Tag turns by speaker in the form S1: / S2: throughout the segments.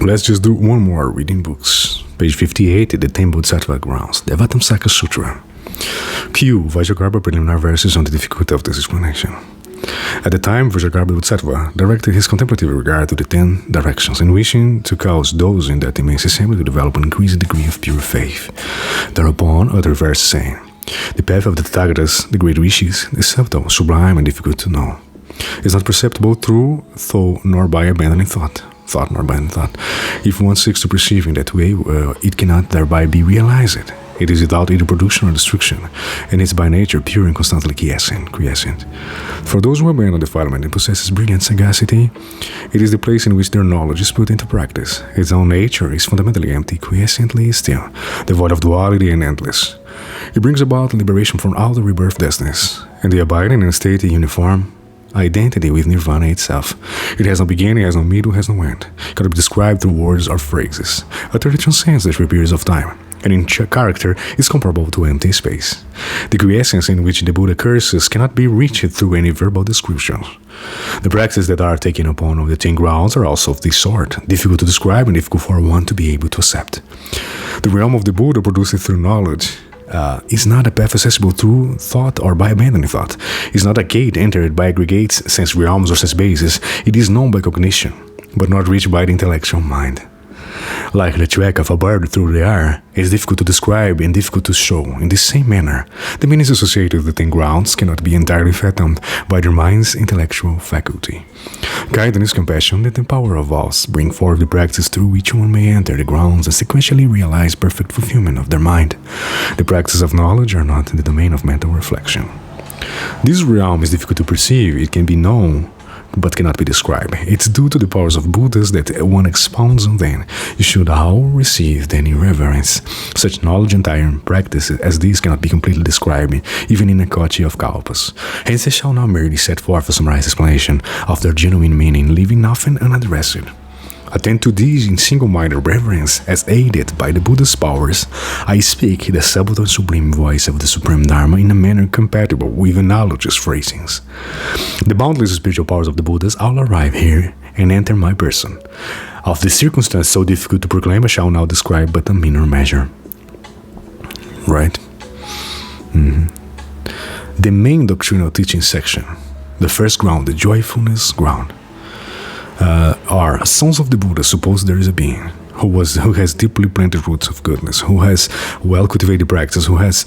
S1: Let's just do one more reading books. Page 58, the Ten Bodhisattva Grounds, the Avataṃsaka Sūtra. Q. Vajragarba preliminary verses on the difficulty of this explanation. At the time, Vajragarba Bodhisattva directed his contemplative regard to the 10 directions and wishing to cause those in that immense assembly to develop an increased degree of pure faith. Thereupon uttered verse saying, "The path of the Tathagatas, the great rishis, is subtle, sublime, and difficult to know. It is not perceptible through thought nor by abandoning thought. If one seeks to perceive in that way, it cannot thereby be realized. It is without either production or destruction, and is by nature pure and constantly quiescent. For those who abandon defilement and possesses brilliant sagacity, it is the place in which their knowledge is put into practice. Its own nature is fundamentally empty, quiescently still, devoid of duality and endless. It brings about liberation from all the rebirth destinies, and the abiding in a state uniform identity with nirvana itself. It has no beginning, has no middle, has no end. It cannot be described through words or phrases. Utterly transcends the 3 periods of time, and in character is comparable to empty space. The quiescence in which the Buddha curses cannot be reached through any verbal descriptions. The practices that are taken upon of the 10 grounds are also of this sort, difficult to describe and difficult for one to be able to accept. The realm of the Buddha produced through knowledge is not a path accessible through thought or by abandoning thought. It is not a gate entered by aggregates, sense realms, or sense bases. It is known by cognition, but not reached by the intellectual mind. Like the track of a bird through the air, it is difficult to describe and difficult to show. In the same manner, the meanings associated with the 10 grounds cannot be entirely fathomed by their mind's intellectual faculty. Kindness, compassion, and the power of all bring forth the practice through which one may enter the grounds and sequentially realize perfect fulfillment of their mind. The practices of knowledge are not in the domain of mental reflection. This realm is difficult to perceive. It can be known, but cannot be described. It's due to the powers of Buddhas that one expounds on them. You should all receive them in reverence. Such knowledge and iron practices as these cannot be completely described, even in a kochi of kalpas. Hence I shall now merely set forth a summarized explanation of their genuine meaning, leaving nothing unaddressed. Attend to these in single-minded reverence, as aided by the Buddha's powers, I speak the subtle and sublime voice of the Supreme Dharma in a manner compatible with analogous phrasings. The boundless spiritual powers of the Buddhas all arrive here and enter my person. Of this circumstance so difficult to proclaim, I shall now describe but a minor measure. Right? The main doctrinal teaching section, the first ground, the joyfulness ground, are sons of the Buddha suppose there is a being who has deeply planted roots of goodness, who has well cultivated practice, who has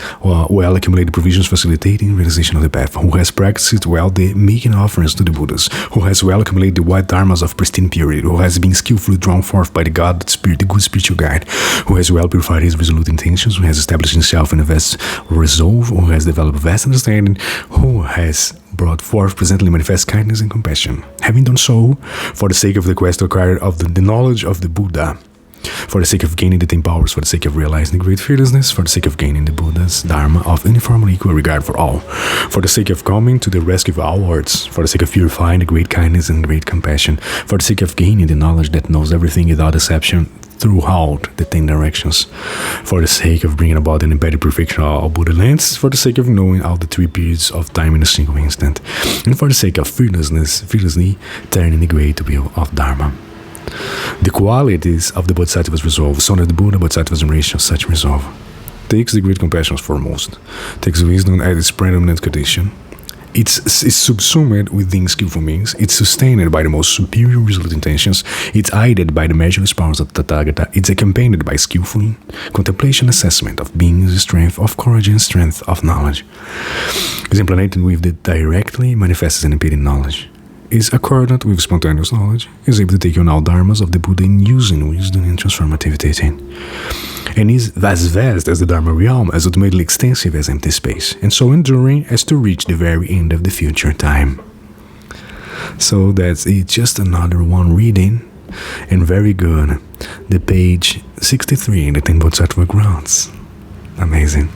S1: well accumulated provisions facilitating realization of the path, who has practiced well the making offerings to the Buddhas, who has well accumulated the white dharmas of pristine purity, who has been skillfully drawn forth by the God Spirit, the good spiritual guide, who has well purified his resolute intentions, who has established himself in a vast resolve, who has developed vast understanding, who has brought forth presently manifest kindness and compassion, having done so for the sake of the quest to acquire of the knowledge of the Buddha, for the sake of gaining the 10 powers, for the sake of realizing the great fearlessness, for the sake of gaining the Buddha's Dharma of uniformly equal regard for all, for the sake of coming to the rescue of all worlds, for the sake of purifying the great kindness and great compassion, for the sake of gaining the knowledge that knows everything without exception throughout the 10 directions, for the sake of bringing about an embedded perfection of all Buddha lands, for the sake of knowing all the 3 periods of time in a single instant, and for the sake of fearlessly turning the great wheel of Dharma. The qualities of the Bodhisattva's resolve, so that the Buddha Bodhisattva's generation of such resolve takes the great compassion foremost, takes wisdom as its predominant condition. It's subsumed within skillful means, it's sustained by the most superior resolute intentions, it's aided by the measureless powers of the Tathagata, it's accompanied by skillful contemplation assessment of being's strength of courage and strength of knowledge. It's implemented with the directly manifested and impeding knowledge. Is accordant with spontaneous knowledge, is able to take on all dharmas of the Buddha in using wisdom and transformative teaching, and is as vast as the Dharma realm, as ultimately extensive as empty space, and so enduring as to reach the very end of the future time. So that's it, just another one reading, and very good. The page 63 in the Ten Bodhisattva Grounds. Amazing.